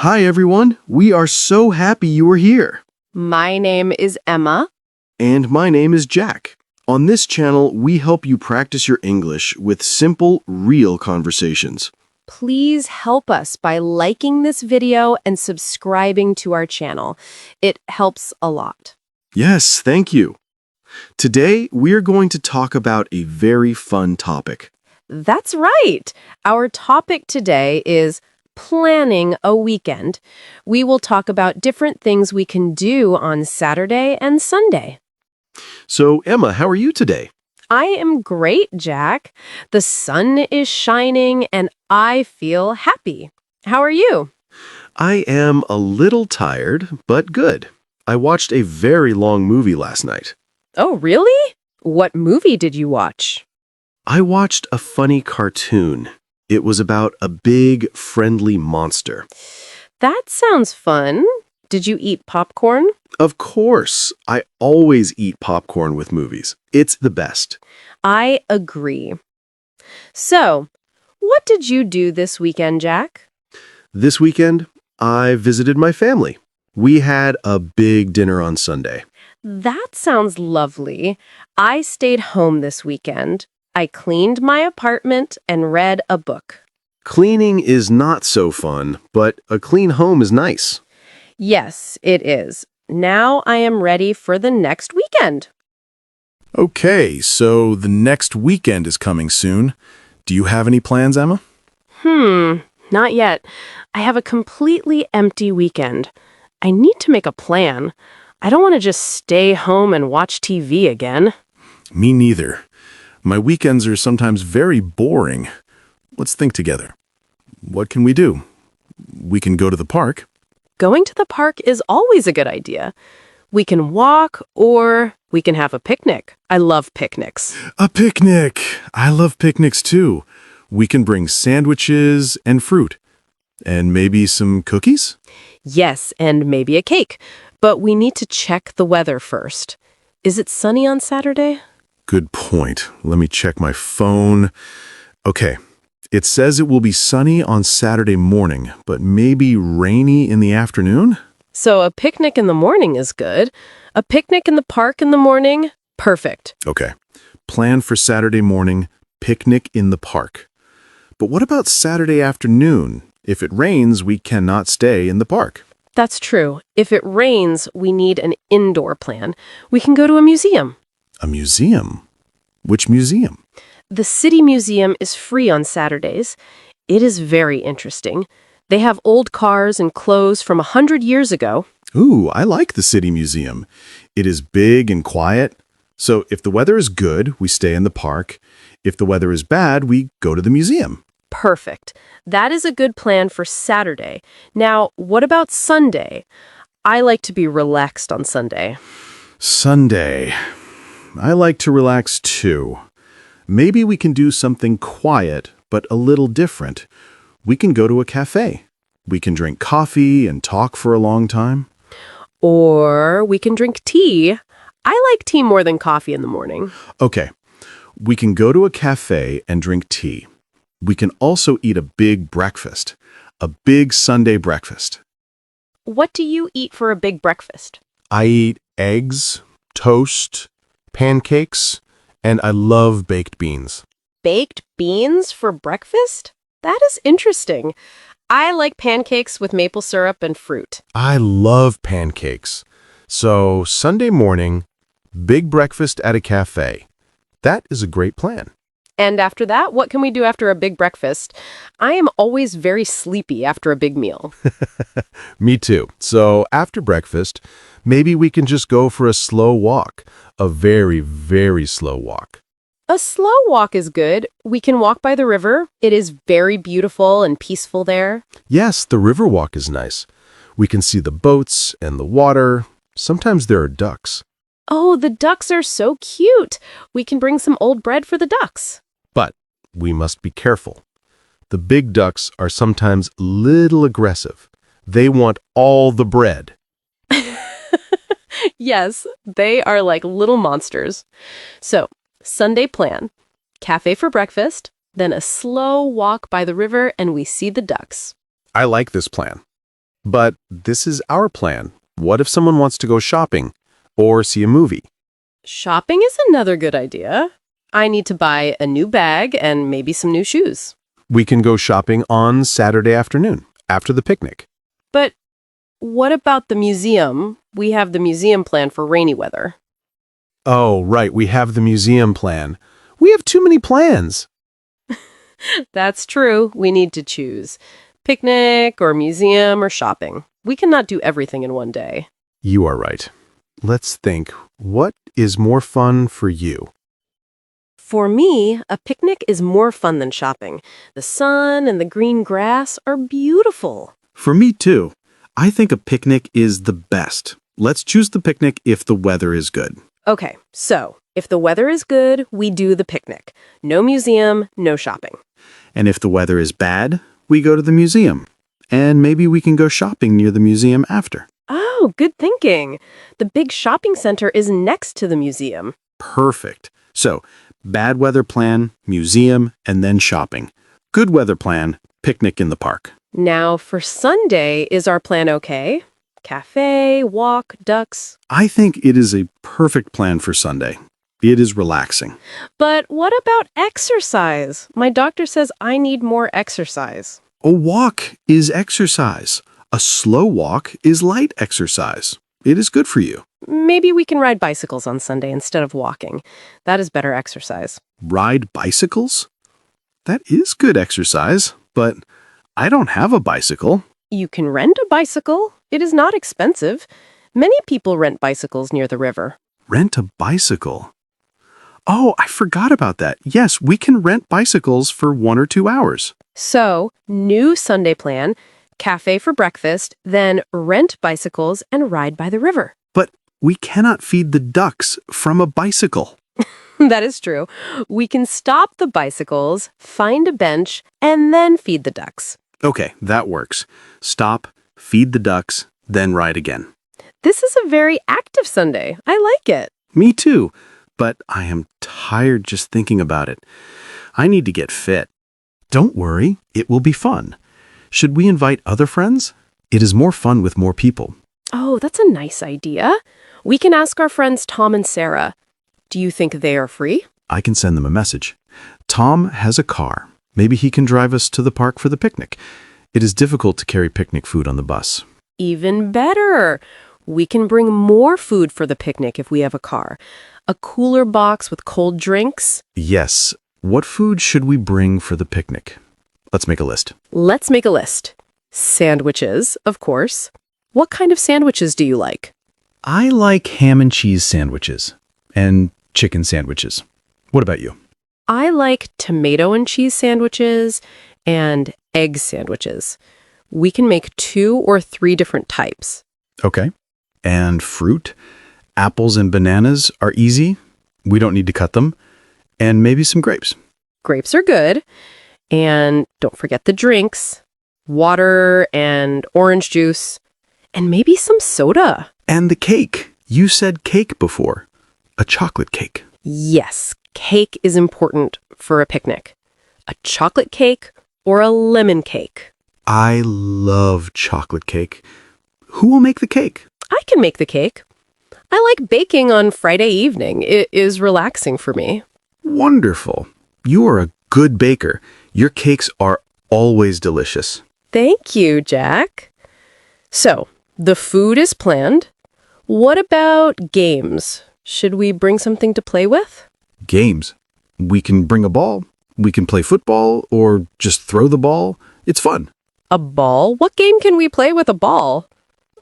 Hi, everyone. We are so happy you are here. My name is Emma. And my name is Jack. On this channel, we help you practice your English with simple, real conversations. Please help us by liking this video and subscribing to our channel. It helps a lot. Yes, thank you. Today, we're going to talk about a very fun topic. That's right. Our topic today is planning a weekend. We will talk about different things we can do on Saturday and Sunday. So, Emma, how are you today? I am great, Jack. The sun is shining and I feel happy. How are you? I am a little tired, but good. I watched a very long movie last night. Oh, really? What movie did you watch? I watched a funny cartoon. It was about a big, friendly monster. That sounds fun. Did you eat popcorn? Of course, I always eat popcorn with movies. It's the best. I agree. So, what did you do this weekend, Jack? This weekend, I visited my family. We had a big dinner on Sunday. That sounds lovely. I stayed home this weekend. I cleaned my apartment and read a book. Cleaning is not so fun, but a clean home is nice. Yes, it is. Now I am ready for the next weekend. Okay, so the next weekend is coming soon. Do you have any plans, Emma? Not yet. I have a completely empty weekend. I need to make a plan. I don't want to just stay home and watch TV again. Me neither. My weekends are sometimes very boring. Let's think together. What can we do? We can go to the park. Going to the park is always a good idea. We can walk or we can have a picnic. I love picnics. A picnic! I love picnics too. We can bring sandwiches and fruit. And maybe some cookies? Yes, and maybe a cake. But we need to check the weather first. Is it sunny on Saturday? Good point. Let me check my phone. Okay. It says it will be sunny on Saturday morning, but maybe rainy in the afternoon? So a picnic in the morning is good. A picnic in the park in the morning? Perfect. Okay. Plan for Saturday morning, picnic in the park. But what about Saturday afternoon? If it rains, we cannot stay in the park. That's true. If it rains, we need an indoor plan. We can go to a museum. A museum? Which museum? The City Museum is free on Saturdays. It is very interesting. They have old cars and clothes from 100 years ago. Ooh, I like the City Museum. It is big and quiet. So if the weather is good, we stay in the park. If the weather is bad, we go to the museum. Perfect. That is a good plan for Saturday. Now, what about Sunday? I like to be relaxed on Sunday. Sunday. I like to relax too. Maybe we can do something quiet, but a little different. We can go to a cafe. We can drink coffee and talk for a long time. Or we can drink tea. I like tea more than coffee in the morning. Okay, we can go to a cafe and drink tea. We can also eat a big breakfast, a big Sunday breakfast. What do you eat for a big breakfast? I eat eggs, toast, pancakes, and I love baked beans. Baked beans for breakfast? That is interesting. I like pancakes with maple syrup and fruit. I love pancakes. So, Sunday morning, big breakfast at a cafe. That is a great plan. And after that, what can we do after a big breakfast? I am always very sleepy after a big meal. Me too. So, after breakfast, maybe we can just go for a slow walk. A very, very slow walk. A slow walk is good. We can walk by the river. It is very beautiful and peaceful there. Yes, the river walk is nice. We can see the boats and the water. Sometimes there are ducks. Oh, the ducks are so cute. We can bring some old bread for the ducks. But we must be careful. The big ducks are sometimes little aggressive. They want all the bread. Yes, they are like little monsters. So, Sunday plan. Cafe for breakfast, then a slow walk by the river and we see the ducks. I like this plan. But this is our plan. What if someone wants to go shopping or see a movie? Shopping is another good idea. I need to buy a new bag and maybe some new shoes. We can go shopping on Saturday afternoon after the picnic. But what about the museum? We have the museum plan for rainy weather. Oh, right. We have the museum plan. We have too many plans. That's true. We need to choose. Picnic or museum or shopping. We cannot do everything in one day. You are right. Let's think. What is more fun for you? For me, a picnic is more fun than shopping. The sun and the green grass are beautiful. For me too. I think a picnic is the best. Let's choose the picnic if the weather is good. Okay, so if the weather is good, we do the picnic. No museum, no shopping. And if the weather is bad, we go to the museum. And maybe we can go shopping near the museum after. Oh, good thinking. The big shopping center is next to the museum. Perfect. So, bad weather plan, museum, and then shopping. Good weather plan, picnic in the park. Now, for Sunday, is our plan okay? Cafe, walk, ducks. I think it is a perfect plan for Sunday. It is relaxing. But what about exercise? My doctor says I need more exercise. A walk is exercise. A slow walk is light exercise. It is good for you. Maybe we can ride bicycles on Sunday instead of walking. That is better exercise. Ride bicycles? That is good exercise, but I don't have a bicycle. You can rent a bicycle. It is not expensive. Many people rent bicycles near the river. Rent a bicycle? Oh, I forgot about that. Yes, we can rent bicycles for 1 or 2 hours. So, new Sunday plan, cafe for breakfast, then rent bicycles and ride by the river. But we cannot feed the ducks from a bicycle. That is true. We can stop the bicycles, find a bench, and then feed the ducks. Okay, that works. Stop, feed the ducks, then ride again. This is a very active Sunday. I like it. Me too, but I am tired just thinking about it. I need to get fit. Don't worry, it will be fun. Should we invite other friends? It is more fun with more people. Oh, that's a nice idea. We can ask our friends Tom and Sarah. Do you think they are free? I can send them a message. Tom has a car. Maybe he can drive us to the park for the picnic. It is difficult to carry picnic food on the bus. Even better. We can bring more food for the picnic if we have a car. A cooler box with cold drinks. Yes. What food should we bring for the picnic? Let's make a list. Let's make a list. Sandwiches, of course. What kind of sandwiches do you like? I like ham and cheese sandwiches and chicken sandwiches. What about you? I like tomato and cheese sandwiches and egg sandwiches. We can make 2 or 3 different types. Okay. And fruit? Apples and bananas are easy. We don't need to cut them. And maybe some grapes. Grapes are good. And don't forget the drinks. Water and orange juice. And maybe some soda. And the cake. You said cake before. A chocolate cake. Yes, cake is important for a picnic. A chocolate cake or a lemon cake. I love chocolate cake. Who will make the cake? I can make the cake. I like baking on Friday evening. It is relaxing for me. Wonderful. You are a good baker. Your cakes are always delicious. Thank you, Jack. So, the food is planned. What about games? Should we bring something to play with? Games. We can bring a ball. We can play football or just throw the ball. It's fun. A ball? What game can we play with a ball?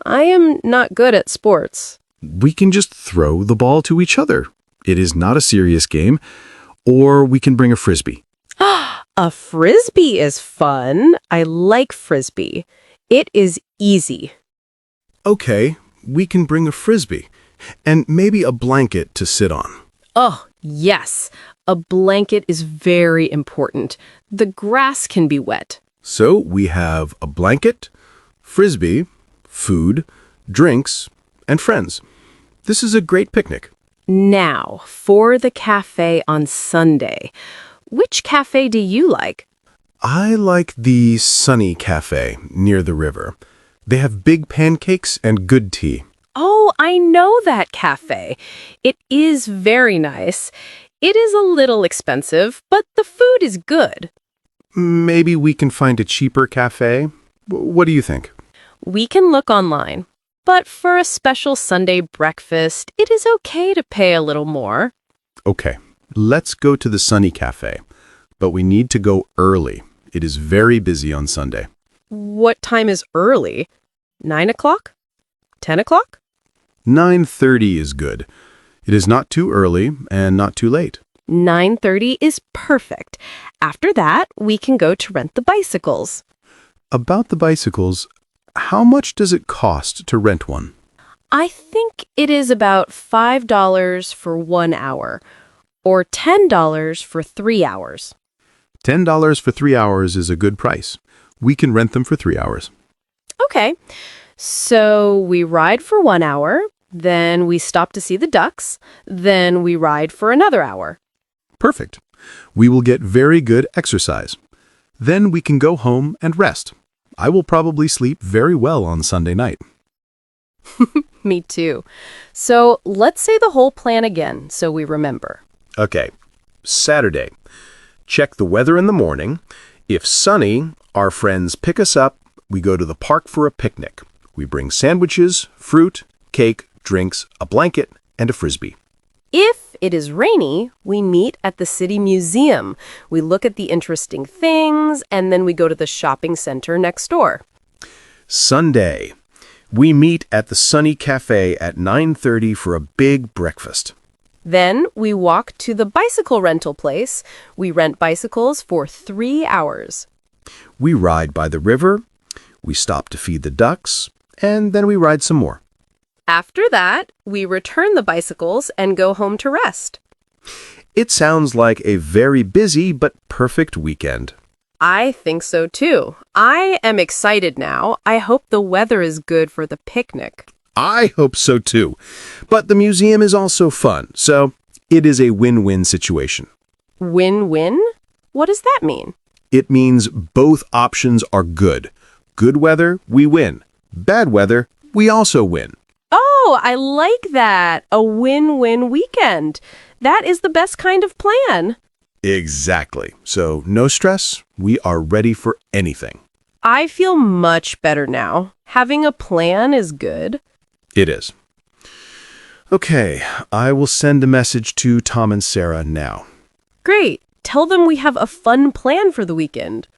I am not good at sports. We can just throw the ball to each other. It is not a serious game. Or we can bring a frisbee. A frisbee is fun. I like frisbee. It is easy. Okay, we can bring a frisbee. And maybe a blanket to sit on. Oh, yes. A blanket is very important. The grass can be wet. So we have a blanket, frisbee, food, drinks, and friends. This is a great picnic. Now, for the cafe on Sunday. Which cafe do you like? I like the Sunny Cafe near the river. They have big pancakes and good tea. Oh, I know that cafe. It is very nice. It is a little expensive, but the food is good. Maybe we can find a cheaper cafe? What do you think? We can look online, but for a special Sunday breakfast, it is okay to pay a little more. Okay, let's go to the Sunny Cafe. But we need to go early. It is very busy on Sunday. What time is early? 9 o'clock? 10 o'clock? 9:30 is good. It is not too early and not too late. 9:30 is perfect. After that, we can go to rent the bicycles. About the bicycles, how much does it cost to rent one? I think it is about $5 for 1 hour, or $10 for 3 hours. $10 for 3 hours is a good price. We can rent them for 3 hours. Okay, so we ride for 1 hour, then we stop to see the ducks, then we ride for another hour. Perfect. We will get very good exercise. Then we can go home and rest. I will probably sleep very well on Sunday night. Me too. So let's say the whole plan again so we remember. Okay, Saturday. Check the weather in the morning. If sunny, our friends pick us up. We go to the park for a picnic. We bring sandwiches, fruit, cake, drinks, a blanket, and a frisbee. If it is rainy, we meet at the city museum. We look at the interesting things, and then we go to the shopping center next door. Sunday. We meet at the Sunny Cafe at 9:30 for a big breakfast. Then we walk to the bicycle rental place. We rent bicycles for 3 hours. We ride by the river. We stop to feed the ducks. And then we ride some more. After that, we return the bicycles and go home to rest. It sounds like a very busy but perfect weekend. I think so too. I am excited now. I hope the weather is good for the picnic. I hope so too. But the museum is also fun, so it is a win-win situation. Win-win? What does that mean? It means both options are good. Good weather, we win. Bad weather, we also win. Oh, I like that. A win-win weekend. That is the best kind of plan. Exactly. So no stress. We are ready for anything. I feel much better now. Having a plan is good. It is. Okay, I will send a message to Tom and Sarah now. Great. Tell them we have a fun plan for the weekend.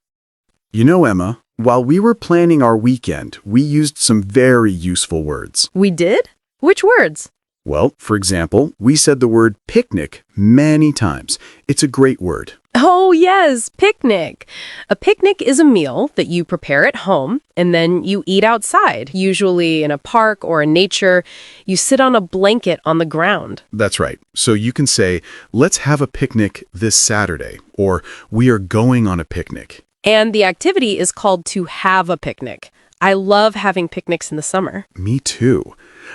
You know, Emma, while we were planning our weekend, we used some very useful words. We did? Which words? Well, for example, we said the word picnic many times. It's a great word. Oh, yes, picnic. A picnic is a meal that you prepare at home and then you eat outside, usually in a park or in nature. You sit on a blanket on the ground. That's right. So you can say, let's have a picnic this Saturday, or we are going on a picnic. And the activity is called to have a picnic. I love having picnics in the summer. Me too.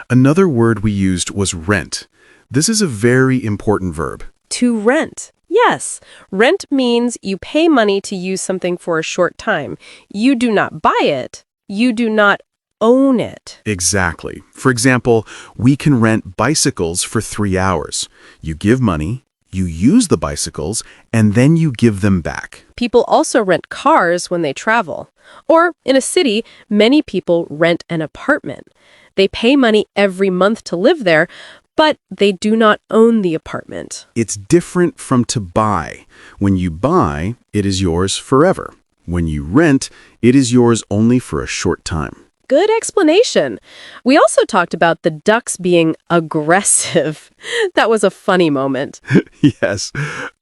Another word we used was rent. This is a very important verb. To rent. Yes, rent means you pay money to use something for a short time. You do not buy it. You do not own it. Exactly. For example, we can rent bicycles for 3 hours. You give money, you use the bicycles, and then you give them back. People also rent cars when they travel. Or in a city, many people rent an apartment. They pay money every month to live there, but they do not own the apartment. It's different from to buy. When you buy, it is yours forever. When you rent, it is yours only for a short time. Good explanation. We also talked about the ducks being aggressive. That was a funny moment. Yes,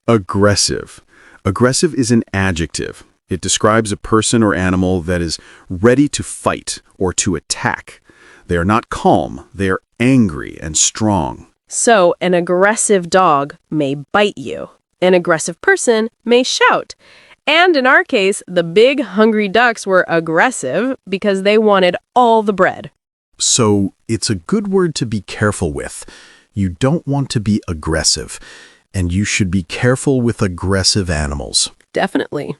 aggressive. Aggressive is an adjective. It describes a person or animal that is ready to fight or to attack. They are not calm. They are angry and strong. So, an aggressive dog may bite you. An aggressive person may shout. And in our case, the big hungry ducks were aggressive because they wanted all the bread. So it's a good word to be careful with. You don't want to be aggressive, and you should be careful with aggressive animals. Definitely.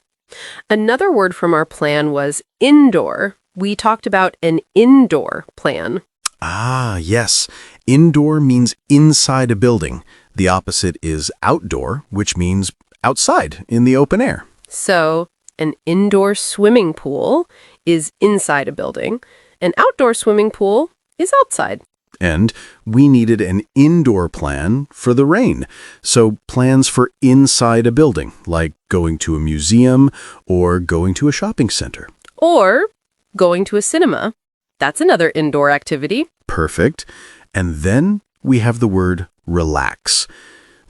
Another word from our plan was indoor. we talked about an indoor plan. Ah, yes. Indoor means inside a building. The opposite is outdoor, which means outside in the open air. So, an indoor swimming pool is inside a building. An outdoor swimming pool is outside. And we needed an indoor plan for the rain. So plans for inside a building, like going to a museum or going to a shopping center. Or going to a cinema. That's another indoor activity. Perfect. And then we have the word relax.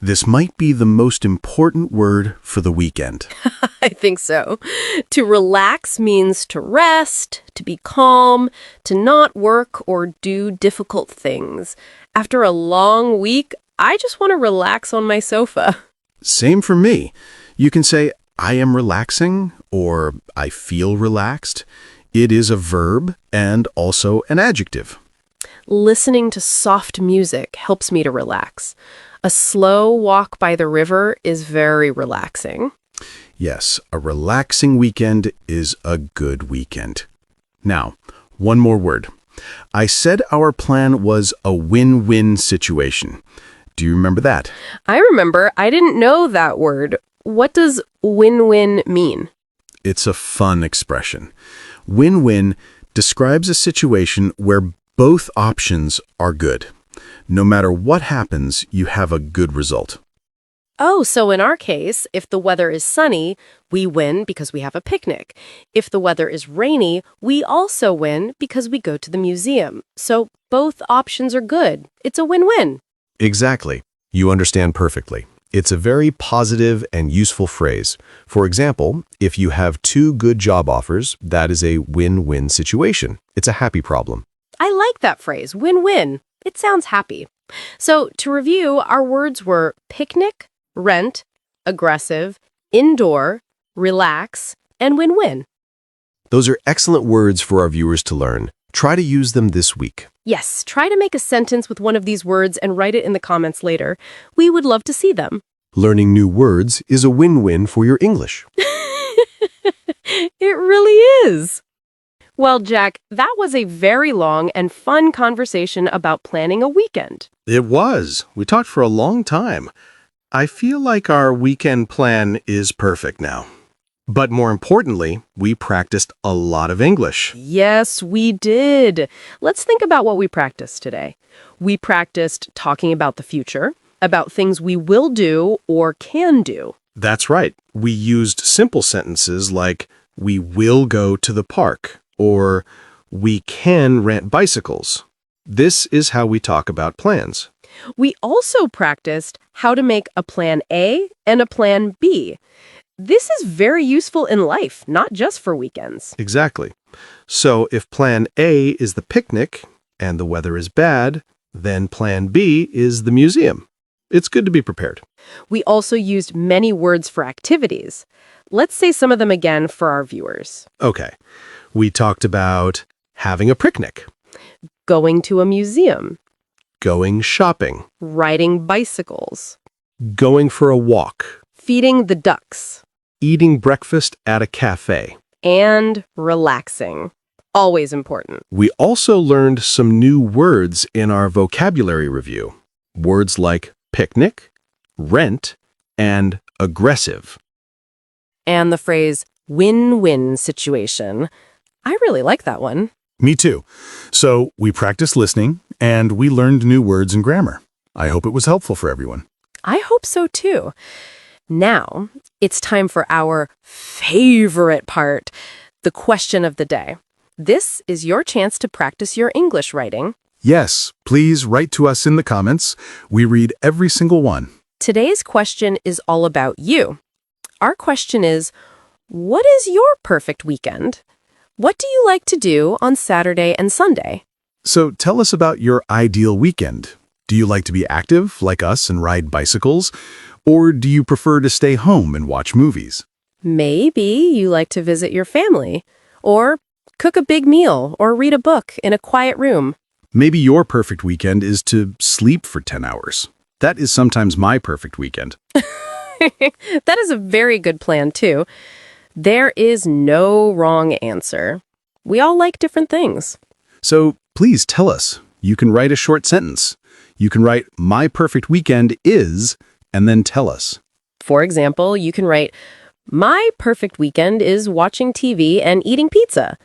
This might be the most important word for the weekend. I think so. To relax means to rest, to be calm, to not work or do difficult things. After a long week, I just want to relax on my sofa. Same for me. You can say, I am relaxing, or I feel relaxed. It is a verb and also an adjective. Listening to soft music helps me to relax. A slow walk by the river is very relaxing. Yes, a relaxing weekend is a good weekend. Now, one more word. I said our plan was a win-win situation. Do you remember that? I remember. I didn't know that word. What does win-win mean? It's a fun expression. Win-win describes a situation where both options are good. No matter what happens, you have a good result. Oh, so in our case, if the weather is sunny, we win because we have a picnic. If the weather is rainy, we also win because we go to the museum. So both options are good. It's a win-win. Exactly. You understand perfectly. It's a very positive and useful phrase. For example, if you have two good job offers, that is a win-win situation. It's a happy problem. I like that phrase, win-win. It sounds happy. So to review, our words were picnic, rent, aggressive, indoor, relax, and win-win. Those are excellent words for our viewers to learn. Try to use them this week. Yes, try to make a sentence with one of these words and write it in the comments later. We would love to see them. Learning new words is a win-win for your English. It really is. Well, Jack, that was a very long and fun conversation about planning a weekend. It was. We talked for a long time. I feel like our weekend plan is perfect now. But more importantly, we practiced a lot of English. Yes, we did. Let's think about what we practiced today. We practiced talking about the future, about things we will do or can do. That's right. We used simple sentences like, we will go to the park, or we can rent bicycles. This is how we talk about plans. We also practiced how to make a plan A and a plan B. This is very useful in life, not just for weekends. Exactly. So if plan A is the picnic and the weather is bad, then plan B is the museum. It's good to be prepared. We also used many words for activities. Let's say some of them again for our viewers. Okay. We talked about having a picnic, Going to a museum, going shopping, riding bicycles, going for a walk, feeding the ducks, eating breakfast at a cafe. and relaxing. Always important. We also learned some new words in our vocabulary review. Words like picnic, rent, and aggressive. And the phrase win-win situation. I really like that one. Me too. So we practiced listening, and we learned new words and grammar. I hope it was helpful for everyone. I hope so too. Now, it's time for our favorite part, the question of the day. This is your chance to practice your English writing. Yes, please write to us in the comments. We read every single one. Today's question is all about you. Our question is, what is your perfect weekend? What do you like to do on Saturday and Sunday? So tell us about your ideal weekend. Do you like to be active, like us, and ride bicycles? Or do you prefer to stay home and watch movies? Maybe you like to visit your family, or cook a big meal, or read a book in a quiet room. Maybe your perfect weekend is to sleep for 10 hours. That is sometimes my perfect weekend. That is a very good plan, too. There is no wrong answer. We all like different things. So please tell us. You can write a short sentence. You can write, my perfect weekend is, and then tell us. For example, you can write, my perfect weekend is watching TV and eating pizza.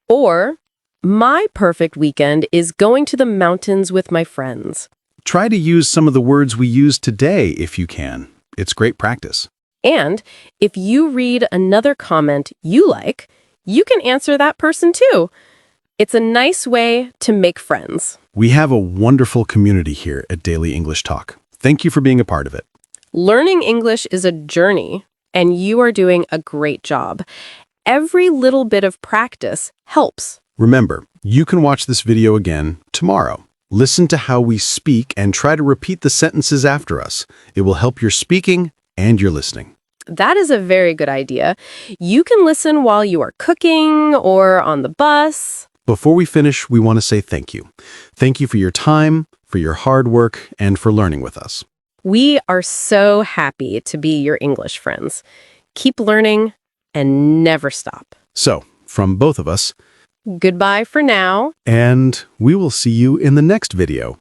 Or, my perfect weekend is going to the mountains with my friends. Try to use some of the words we used today if you can. It's great practice. And if you read another comment you like, you can answer that person too. It's a nice way to make friends. We have a wonderful community here at Daily English Talk. Thank you for being a part of it. Learning English is a journey, and you are doing a great job. Every little bit of practice helps. Remember, you can watch this video again tomorrow. Listen to how we speak and try to repeat the sentences after us. It will help your speaking and your listening. That is a very good idea. You can listen while you are cooking or on the bus. Before we finish, we want to say thank you. Thank you for your time, for your hard work, and for learning with us. We are so happy to be your English friends. Keep learning and never stop. So, from both of us, Goodbye for now. and we will see you in the next video.